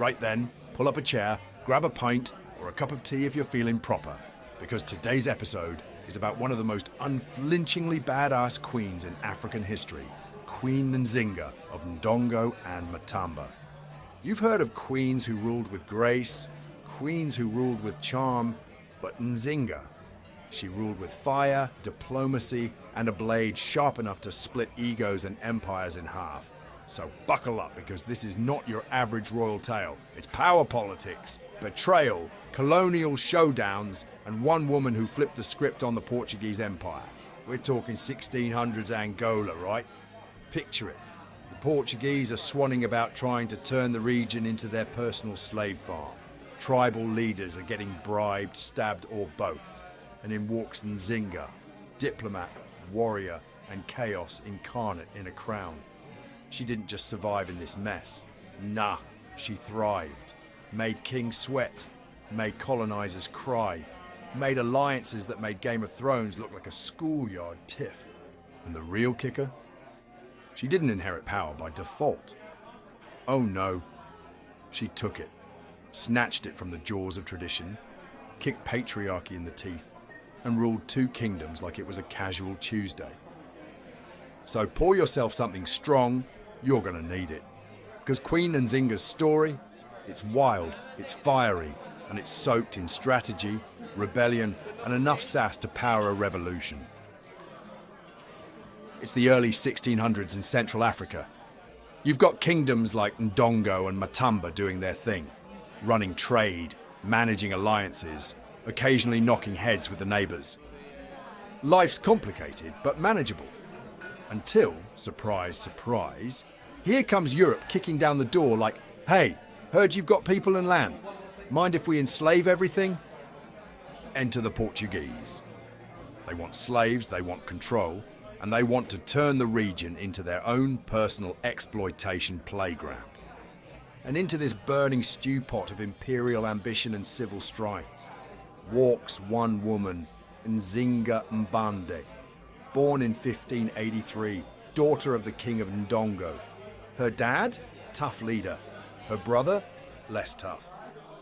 Right then, pull up a chair, grab a pint, or a cup of tea if you're feeling proper, because today's episode is about one of the most unflinchingly badass queens in African history, Queen Nzinga of Ndongo and Matamba. You've heard of queens who ruled with grace, queens who ruled with charm, but Nzinga, she ruled with fire, diplomacy, and a blade sharp enough to split egos and empires in half. So buckle up, because this is not your average royal tale. It's power politics, betrayal, colonial showdowns, and one woman who flipped the script on the Portuguese Empire. We're talking 1600s Angola, right? Picture it. The Portuguese are swanning about trying to turn the region into their personal slave farm. Tribal leaders are getting bribed, stabbed, or both. And in walks Nzinga, diplomat, warrior, and chaos incarnate in a crown. She didn't just survive in this mess. Nah, she thrived. Made kings sweat, made colonizers cry, made alliances that made Game of Thrones look like a schoolyard tiff. And the real kicker? She didn't inherit power by default. Oh no, she took it, snatched it from the jaws of tradition, kicked patriarchy in the teeth, and ruled two kingdoms like it was a casual Tuesday. So pour yourself something strong, you're gonna need it. Because Queen Nzinga's story, it's wild, it's fiery, and it's soaked in strategy, rebellion, and enough sass to power a revolution. It's the early 1600s in Central Africa. You've got kingdoms like Ndongo and Matamba doing their thing, running trade, managing alliances, occasionally knocking heads with the neighbours. Life's complicated, but manageable. Until, surprise, surprise, here comes Europe kicking down the door like, hey, heard you've got people and land. Mind if we enslave everything? Enter the Portuguese. They want slaves, they want control, and they want to turn the region into their own personal exploitation playground. And into this burning stew pot of imperial ambition and civil strife walks one woman, Nzinga Mbande, born in 1583, daughter of the king of Ndongo. Her dad, tough leader. Her brother, less tough.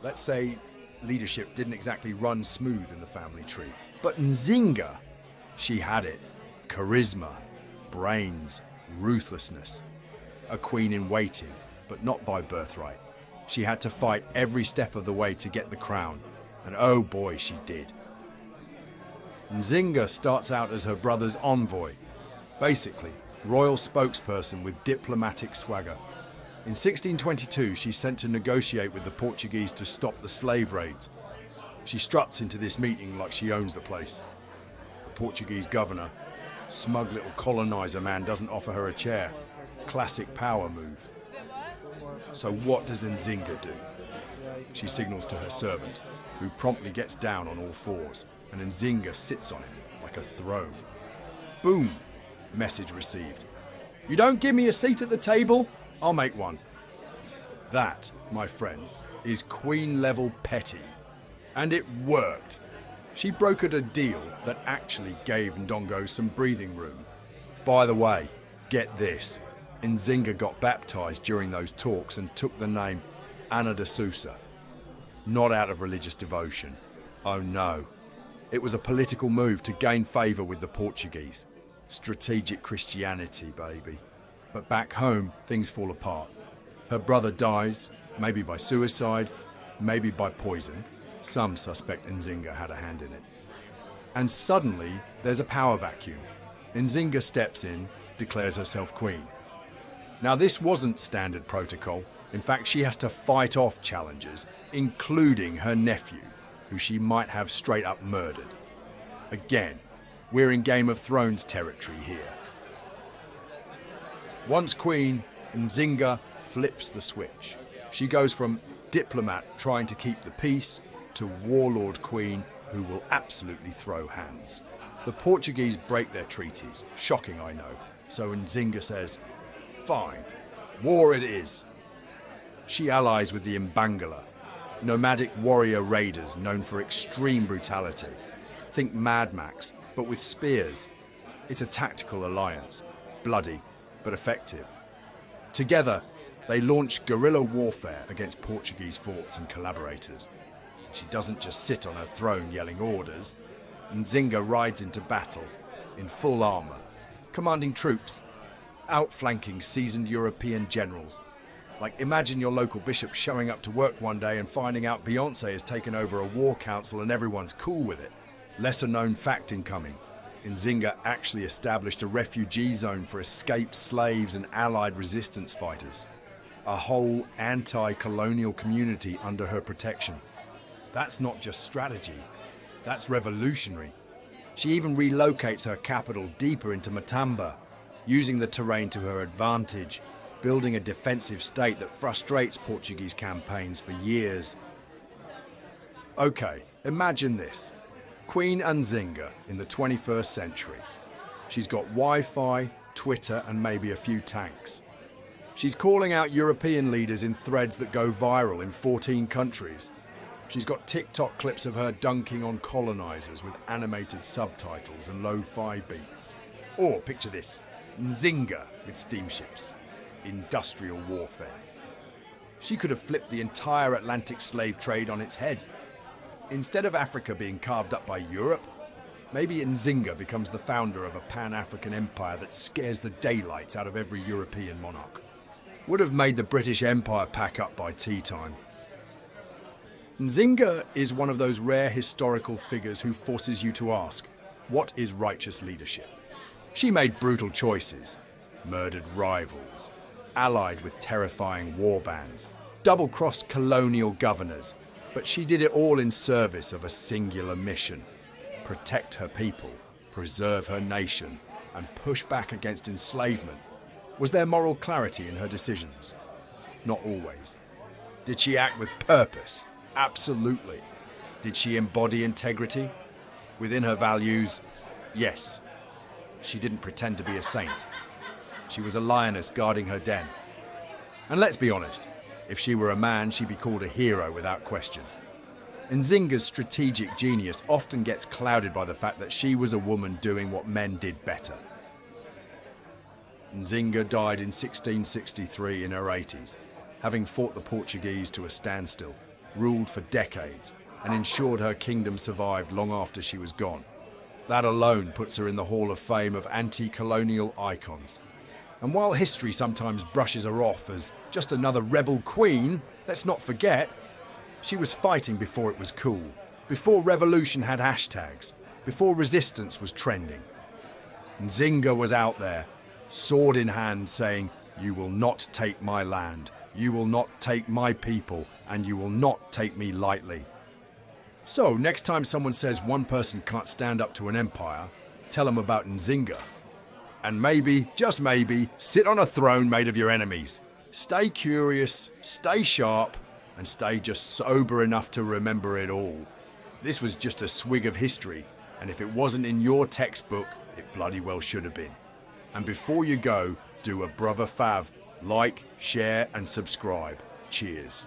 Let's say leadership didn't exactly run smooth in the family tree. But Nzinga, she had it. Charisma, brains, ruthlessness. A queen in waiting, but not by birthright. She had to fight every step of the way to get the crown. And oh boy, she did. Nzinga starts out as her brother's envoy, basically royal spokesperson with diplomatic swagger. In 1622, she's sent to negotiate with the Portuguese to stop the slave raids. She struts into this meeting like she owns the place. The Portuguese governor, smug little colonizer man, doesn't offer her a chair. Classic power move. So what does Nzinga do? She signals to her servant, who promptly gets down on all fours, and Nzinga sits on him like a throne. Boom! Message received. You don't give me a seat at the table? I'll make one. That, my friends, is queen-level petty. And it worked. She brokered a deal that actually gave Ndongo some breathing room. By the way, get this. Nzinga got baptized during those talks and took the name Ana de Sousa. Not out of religious devotion. Oh no. It was a political move to gain favour with the Portuguese. Strategic Christianity, baby. But back home, things fall apart. Her brother dies, maybe by suicide, maybe by poison. Some suspect Nzinga had a hand in it. And suddenly, there's a power vacuum. Nzinga steps in, declares herself queen. Now, this wasn't standard protocol. In fact, she has to fight off challengers, including her nephew, who she might have straight up murdered. Again, we're in Game of Thrones territory here. Once queen, Nzinga flips the switch. She goes from diplomat trying to keep the peace to warlord queen who will absolutely throw hands. The Portuguese break their treaties. Shocking, I know. So Nzinga says, fine, war it is. She allies with the Mbangala, nomadic warrior raiders known for extreme brutality. Think Mad Max, but with spears. It's a tactical alliance, bloody but effective. Together, They launch guerrilla warfare against Portuguese forts and collaborators. She doesn't just sit on her throne yelling orders. Nzinga rides into battle in full armour, commanding troops, outflanking seasoned European generals. Like, imagine your local bishop showing up to work one day and finding out Beyonce has taken over a war council and everyone's cool with it. Lesser known fact incoming. Nzinga actually established a refugee zone for escaped slaves and allied resistance fighters. A whole anti-colonial community under her protection. That's not just strategy, that's revolutionary. She even relocates her capital deeper into Matamba, using the terrain to her advantage, building a defensive state that frustrates Portuguese campaigns for years. Okay, imagine this. Queen Nzinga in the 21st century. She's got Wi-Fi, Twitter, and maybe a few tanks. She's calling out European leaders in threads that go viral in 14 countries. She's got TikTok clips of her dunking on colonizers with animated subtitles and lo-fi beats. Or, picture this, Nzinga with steamships. Industrial warfare. She could have flipped the entire Atlantic slave trade on its head. Instead of Africa being carved up by Europe, maybe Nzinga becomes the founder of a Pan-African empire that scares the daylights out of every European monarch. Would have made the British Empire pack up by tea time. Nzinga is one of those rare historical figures who forces you to ask, what is righteous leadership? She made brutal choices, murdered rivals, allied with terrifying war bands, double-crossed colonial governors, but she did it all in service of a singular mission: protect her people, preserve her nation, and push back against enslavement. Was there moral clarity in her decisions? Not always. Did she act with purpose? Absolutely. Did she embody integrity? Within her values? Yes. She didn't pretend to be a saint. She was a lioness guarding her den. And let's be honest, if she were a man, she'd be called a hero without question. Nzinga's strategic genius often gets clouded by the fact that she was a woman doing what men did better. Nzinga died in 1663 in her 80s, having fought the Portuguese to a standstill, ruled for decades, and ensured her kingdom survived long after she was gone. That alone puts her in the Hall of Fame of anti-colonial icons. And while history sometimes brushes her off as just another rebel queen, let's not forget, she was fighting before it was cool, before revolution had hashtags, before resistance was trending. Nzinga was out there, sword in hand, saying, "You will not take my land, you will not take my people, and you will not take me lightly." So, next time someone says one person can't stand up to an empire, tell them about Nzinga. And maybe, just maybe, sit on a throne made of your enemies. Stay curious, stay sharp, and stay just sober enough to remember it all. This was just a swig of history, and if it wasn't in your textbook, it bloody well should have been. And before you go, do a brother fav, like, share, and subscribe. Cheers.